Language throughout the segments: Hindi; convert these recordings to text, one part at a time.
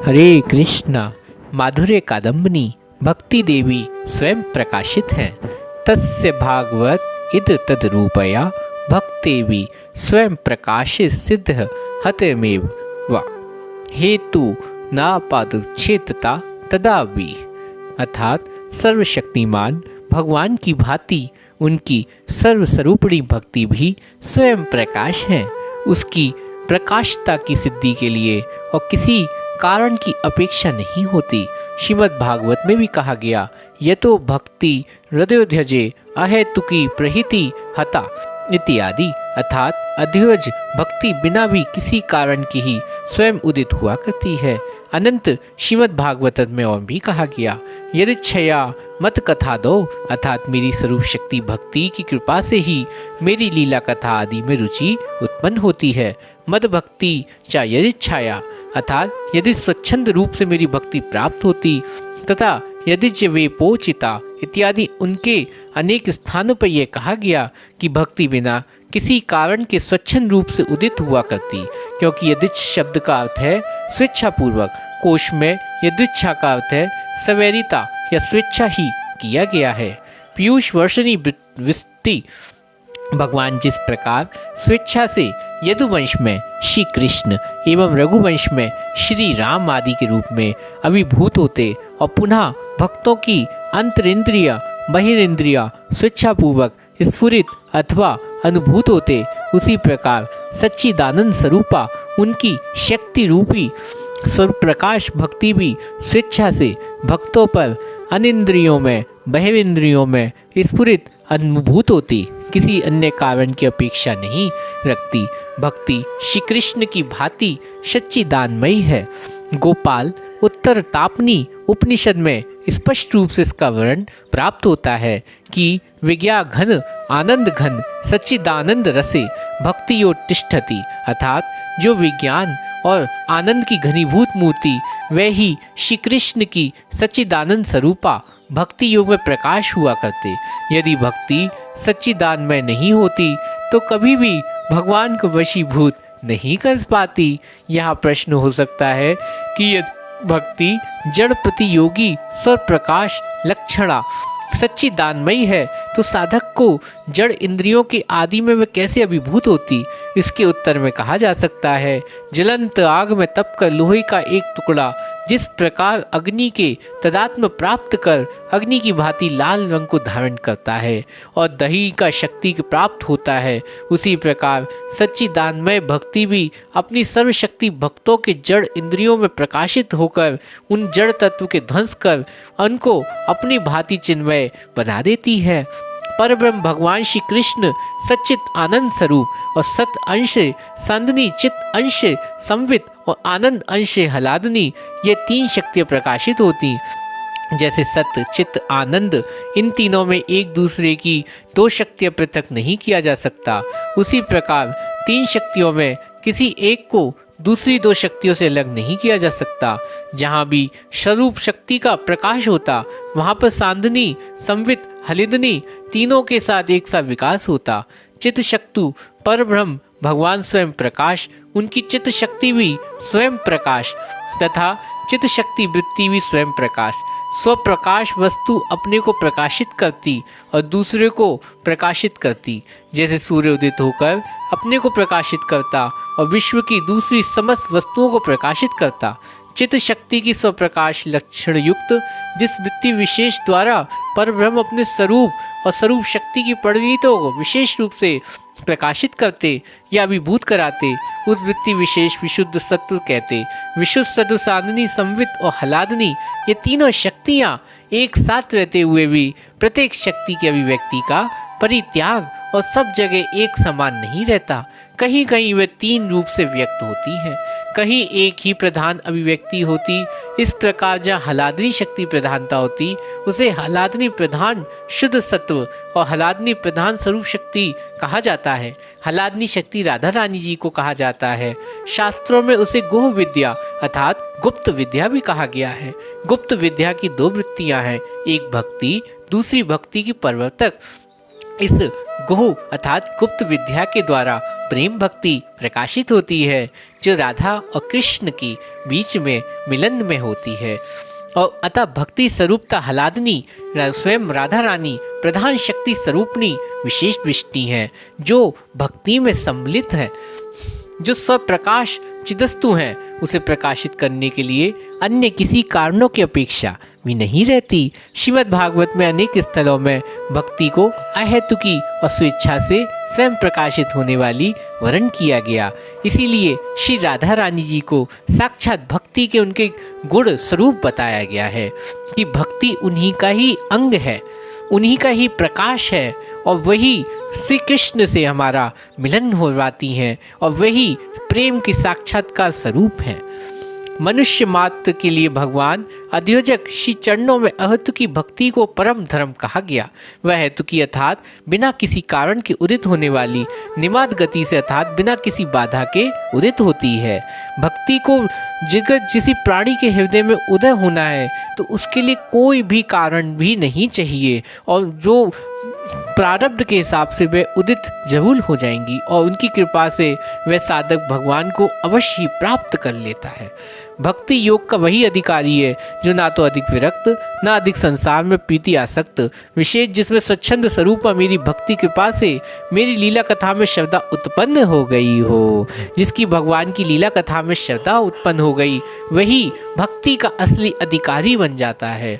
हरे कृष्णा माधुर्य कादम्बनी भक्ति देवी स्वयं प्रकाशित हैं। तस्य भागवत इद तद्रूपया भक्तेवी स्वयं प्रकाशित सिद्ध हतमेव वा हेतु नापादुच्छेदता तदावी। अर्थात सर्वशक्तिमान भगवान की भांति उनकी सर्वस्वरूपिणी भक्ति भी स्वयं प्रकाश है। उसकी प्रकाशता की सिद्धि के लिए और किसी कारण की अपेक्षा नहीं होती। श्रीमद् भागवत में भी कहा गया, यतो भक्ति हृदयोध्यजे अहेतुकी प्रहिति हता इत्यादि। अर्थात अध्यज भक्ति बिना भी किसी कारण की ही स्वयं उदित हुआ करती है। अनंत श्रीमद् भागवत में और भी कहा गया, यदिच्छया मत कथा दो। अर्थात मेरी स्वरूप शक्ति भक्ति की कृपा से ही मेरी लीला कथा आदि में रुचि उत्पन्न होती है। मद भक्ति चा यदिच्छाया, अर्थात यदि स्वच्छंद रूप से मेरी भक्ति प्राप्त होती तथा यदि च वे पोचिता इत्यादि उनके अनेक स्थानों पर यह कहा गया कि भक्ति बिना किसी कारण के स्वच्छंद रूप से उदित हुआ करती, क्योंकि यदिच्छ शब्द का अर्थ है स्वेच्छापूर्वक। कोश में यदिच्छा का अर्थ है सवैरिता या स्वेच्छा ही किया गया है। पीयूष वर्षणी विस्ति भगवान जिस प्रकार स्वेच्छा से यदुवंश में श्री कृष्ण एवं रघुवंश में श्री राम आदि के रूप में अभिभूत होते और पुनः भक्तों की अंतरिंद्रिय बहिरिंद्रिय स्वेच्छापूर्वक स्फुरित अथवा अनुभूत होते, उसी प्रकार सच्चिदानंद स्वरूपा उनकी शक्ति रूपी स्वरूप प्रकाश भक्ति भी स्वेच्छा से भक्तों पर अनिंद्रियों में बहिरिंद्रियों में स्फुरित अनुभूत होती, किसी अन्य कारण की अपेक्षा नहीं रखती। भक्ति श्री कृष्ण की भांति सच्चिदानमयी है। गोपाल उत्तर तापनी उपनिषद में स्पष्ट रूप से इसका वर्णन प्राप्त होता है कि विज्ञा घन आनंद घन सच्चिदानंद रसे भक्ति यो तिष्ठति। अर्थात जो विज्ञान और आनंद की घनीभूत मूर्ति वह ही श्री कृष्ण की सच्चिदानंद स्वरूपा भक्ति योग में प्रकाश हुआ करते। यदि भक्ति सच्चिदानमय नहीं होती तो कभी भी भगवान को वशीभूत नहीं कर पाती। यहाँ प्रश्न हो सकता है कि यदि भक्ति जड़ प्रतियोगी स्वप्रकाश लक्षणा सच्चिदानमयी है तो साधक को जड़ इंद्रियों के आदि में वह कैसे अभिभूत होती। इसके उत्तर में कहा जा सकता है, ज्वलंत आग में तप कर लोहे का एक टुकड़ा जिस प्रकार अग्नि के तदात्म प्राप्त कर अग्नि की भांति लाल रंग को धारण करता है और दही का शक्ति प्राप्त होता है, उसी प्रकार सच्चिदानमय भक्ति भी अपनी सर्वशक्ति भक्तों के जड़ इंद्रियों में प्रकाशित होकर उन जड़ तत्व के ध्वंस कर उनको अपनी भांति चिन्मय बना देती है। परब्रह्म भगवान श्री कृष्ण सच्चित आनंद स्वरूप और सत अंश संदनी चित अंश संवित और आनंद अंश हलादनी ये तीन शक्तियां प्रकाशित होती। जैसे सत चित आनंद इन तीनों में एक दूसरे की दो शक्तियां पृथक नहीं किया जा सकता, उसी प्रकार तीन शक्तियों में किसी एक को दूसरी दो शक्तियों से अलग नहीं किया जा सकता। जहाँ भी स्वरूप शक्ति का प्रकाश होता वहाँ पर सांदनी संवित हलिदनी तीनों के साथ एक साथ विकास होता। चित्त शक्तु परब्रह्म भगवान स्वयं प्रकाश, उनकी चित्त शक्ति भी स्वयं प्रकाश तथा चित्त शक्ति वृत्ति भी स्वयं प्रकाश। स्वप्रकाश वस्तु अपने को प्रकाशित करती और दूसरे को प्रकाशित करती। जैसे सूर्य उदित होकर अपने को प्रकाशित करता और विश्व की दूसरी समस्त वस्तुओं को प्रकाशित करता। चित्त शक्ति की स्वप्रकाश लक्षण युक्त जिस वृत्ति विशेष द्वारा परब्रह्म अपने स्वरूप और स्वरूप शक्ति की परिणतियों को विशेष रूप से प्रकाशित करते या अभिभूत कराते, उस वृत्ति विशेष विशुद्ध सत्व कहते। विशुद्ध सत्व साधनी संवित और हलादनी ये तीनों शक्तियां एक साथ रहते हुए भी प्रत्येक शक्ति की अभिव्यक्ति का परित्याग और सब जगह एक समान नहीं रहता। कहीं कहीं वे तीन रूप से व्यक्त होती है, कहीं एक ही प्रधान अभिव्यक्ति होती। इस प्रकार जहाँ हलादनी शक्ति प्रधानता होती उसे हलादनी प्रधान शुद्ध सत्व और हलादनी प्रधान स्वरूप शक्ति कहा जाता है। हलादनी शक्ति राधा रानी जी को कहा जाता है। शास्त्रों में उसे गुह विद्या अर्थात गुप्त विद्या भी कहा गया है। गुप्त विद्या की दो वृत्तियां हैं, एक भक्ति दूसरी भक्ति की प्रवर्तक। इस गुह अर्थात गुप्त विद्या के द्वारा प्रेम भक्ति प्रकाशित होती है, जो राधा और कृष्ण की बीच में मिलन में होती है। और अतः भक्ति स्वरूपता हलादनी स्वयं राधा रानी प्रधान शक्ति स्वरूपनी विशेष दृष्टि है, जो भक्ति में सम्मिलित है, जो स्वप्रकाश चिदस्तु है, उसे प्रकाशित करने के लिए अन्य किसी कारणों की अपेक्षा भी नहीं रहती। श्रीमद् भागवत में अनेक स्थलों में भक्ति को अहेतुकी और स्वेच्छा से स्वयं प्रकाशित होने वाली वर्ण किया गया। इसीलिए श्री राधा रानी जी को साक्षात भक्ति के उनके गुण स्वरूप बताया गया है कि भक्ति उन्हीं का ही अंग है, उन्हीं का ही प्रकाश है, और वही श्री कृष्ण से हमारा मिलन होवाती हैं, और वही प्रेम की साक्षात्कार स्वरूप है। मनुष्य मात्र के लिए भगवान अध्योजक श्री चरणों में अहेतुकी भक्ति को परम धर्म कहा गया। वह हेतुकी अर्थात बिना किसी कारण के उदित होने वाली निमाद गति से अर्थात बिना किसी बाधा के उदित होती है। भक्ति को जगत जिसी प्राणी के हृदय में उदय होना है तो उसके लिए कोई भी कारण भी नहीं चाहिए, और जो प्रारब्ध के हिसाब से वे उदित जरूर हो जाएंगी, और उनकी कृपा से वह साधक भगवान को अवश्य ही प्राप्त कर लेता है। भक्ति योग का वही अधिकारी है जो ना तो अधिक विरक्त ना अधिक संसार में प्रीति आसक्त, विशेष जिसमें स्वच्छंद स्वरूप मेरी भक्ति कृपा से मेरी लीला कथा में श्रद्धा उत्पन्न हो गई हो। जिसकी भगवान की लीला कथा में श्रद्धा उत्पन्न हो गई वही भक्ति का असली अधिकारी बन जाता है।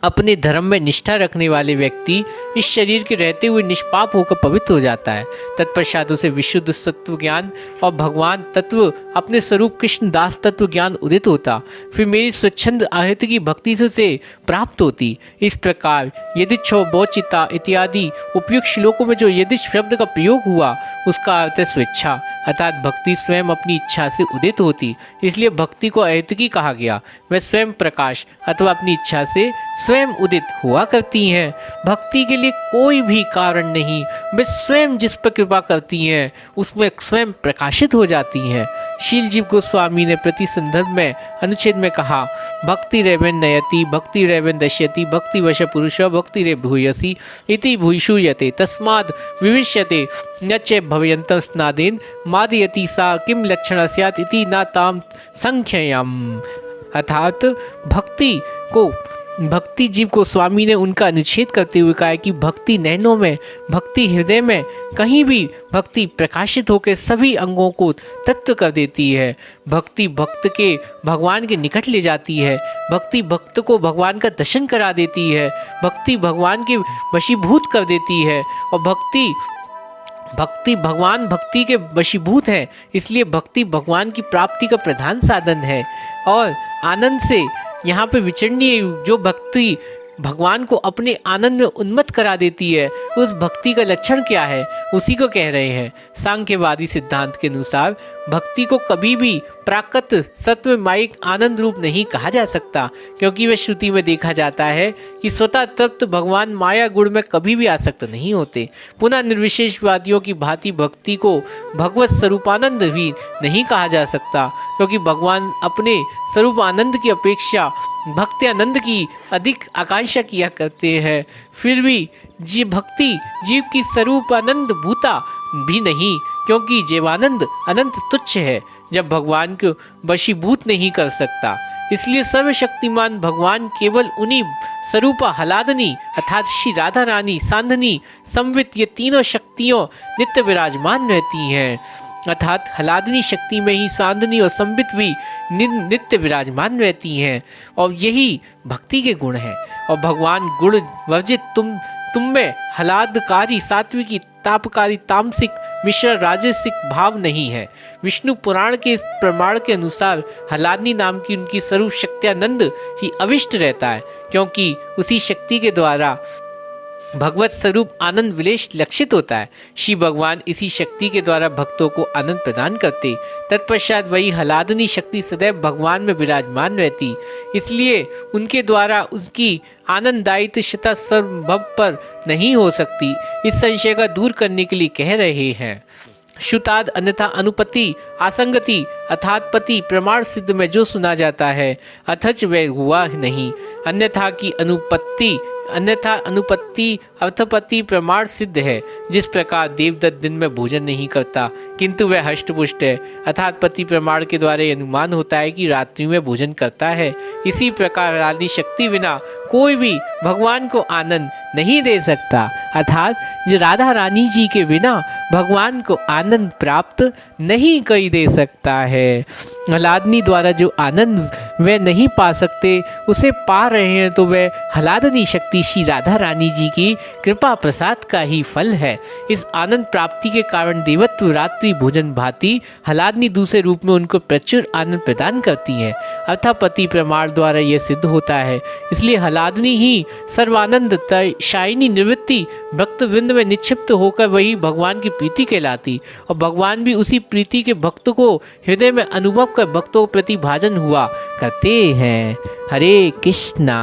अपने धर्म में निष्ठा रखने वाले व्यक्ति इस शरीर के रहते हुए निष्पाप होकर पवित्र हो जाता है। तत्पश्चात उसे विशुद्ध सत्व ज्ञान और भगवान तत्व अपने स्वरूप कृष्ण दास तत्व ज्ञान उदित होता, फिर मेरी स्वच्छंद आहत की भक्ति से उसे प्राप्त होती। इस प्रकार यदिच्छो बोचिता इत्यादि उपयुक्त श्लोकों में जो यदि शब्द का प्रयोग हुआ उसका अर्थ है स्वेच्छा, अर्थात भक्ति स्वयं अपनी इच्छा से उदित होती, इसलिए भक्ति को अहेतुकी कहा गया। वह स्वयं प्रकाश अथवा अपनी इच्छा से स्वयं उदित हुआ करती हैं। भक्ति के लिए कोई भी कारण नहीं, वे स्वयं जिस पर कृपा करती हैं उसमें स्वयं प्रकाशित हो जाती हैं। शील जीव गोस्वामी ने प्रति संदर्भ में अनुच्छेद में कहा, भक्ति रेवन नयति भक्ति रेवन दश्यति भक्ति वश पुरुष भक्ति रे भूयसी इति भूषूयते तस्माद् विविष्यते न च भवयन्तं स्नादेन मादयति सा किम लक्षण स्यात् इति न ताम संख्ययम्। अर्थात भक्ति जीव को स्वामी ने उनका अनुच्छेद करते हुए कहा कि भक्ति नैनों में, भक्ति हृदय में कहीं भी भक्ति प्रकाशित होकर सभी अंगों को तत्व कर देती है। भक्ति भक्त के भगवान के निकट ले जाती है, भक्ति भक्त को भगवान का दर्शन करा देती है, भक्ति भगवान के वशीभूत कर देती है, और भक्ति भगवान भक्ति के वशीभूत है, इसलिए भक्ति भगवान की प्राप्ति का प्रधान साधन है। और आनंद से यहाँ पे विचरणीय जो भक्ति भगवान को अपने आनंद में उन्मत्त करा देती है, उस भक्ति का लक्षण क्या है उसी को कह रहे हैं। सांख्यवादी सिद्धांत के अनुसार भक्ति को कभी भी प्राकृत सत्वमायिक आनंद रूप नहीं कहा जा सकता, क्योंकि वह श्रुति में देखा जाता है कि स्वतः तृप्त भगवान माया गुण में कभी भी आसक्त नहीं होते। पुनः निर्विशेषवादियों की भांति भक्ति को भगवत स्वरूपानंद भी नहीं कहा जा सकता, क्योंकि भगवान अपने स्वरूप आनंद की अपेक्षा भक्ति आनंद की अधिक आकांक्षा किया करते हैं। फिर भी भक्ति जीव की स्वरूप आनंद भूता भी नहीं, क्योंकि जीवानंद अनंत तुच्छ है, जब भगवान को वशीभूत नहीं कर सकता। इसलिए सर्वशक्तिमान भगवान केवल उन्हीं स्वरूपा हलादनी अर्थात श्री राधा रानी सांधनी संवित ये तीनों शक्तियों नित्य विराजमान रहती हैं। अर्थात हलादनी शक्ति में ही सांधनी और संवित भी नित्य विराजमान रहती हैं, और यही भक्ति के गुण हैं। और भगवान गुण वर्जित तुम में हलादकारी सात्विकी तापकारी तामसिक मिश्र राजसिक भाव नहीं है। विष्णु पुराण के इस प्रमाण के अनुसार हलादनी नाम की उनकी स्वरूप शक्त्यानंद ही अविष्ट रहता है, क्योंकि उसी शक्ति के द्वारा भगवत स्वरूप आनंद विलेश लक्षित होता है। श्री भगवान इसी शक्ति के द्वारा भक्तों को आनंद प्रदान करते। तत्पश्चात वही हलादनी शक्ति सदैव भगवान में विराजमान रहती, इसलिए उनके द्वारा उसकी आनंददायित्वता सर्वभव पर नहीं हो सकती। इस संशय का दूर करने के लिए कह रहे हैं, श्रुताद अन्यथा अनुपति आसंगति अर्थात पति प्रमाण सिद्ध में जो सुना जाता है अथच वह हुआ नहीं, अन्यथा की अनुपत्ति अन्यथा अनुपत्ति अर्थपति प्रमाण सिद्ध है। जिस प्रकार देवदत्त दिन में भोजन नहीं करता किंतु वह हष्टपुष्ट है, अर्थात पति प्रमाण के द्वारा अनुमान होता है कि रात्रि में भोजन करता है, इसी प्रकार आदि शक्ति बिना कोई भी भगवान को आनंद नहीं दे सकता, अर्थात राधा रानी जी के बिना भगवान को आनंद प्राप्त नहीं कोई दे सकता है। हलादनी द्वारा जो आनंद वे नहीं पा सकते उसे पा रहे हैं तो वह हलादनी शक्ति श्री राधा रानी जी की कृपा प्रसाद का ही फल है। इस आनंद प्राप्ति के कारण देवत्व रात्रि भोजन भांति हलादनी दूसरे रूप में उनको प्रचुर आनंद प्रदान करती हैं, अर्थात पति प्रमाण द्वारा यह सिद्ध होता है। इसलिए हलादनी ही सर्वानंद शायनी निवृत्ति भक्त वृंद में निक्षिप्त होकर वही भगवान की प्रीति कहलाती और भगवान भी उसी प्रीति के भक्त को हृदय में अनुभव कर भक्तों प्रति भाजन हुआ करते हैं। हरे कृष्णा।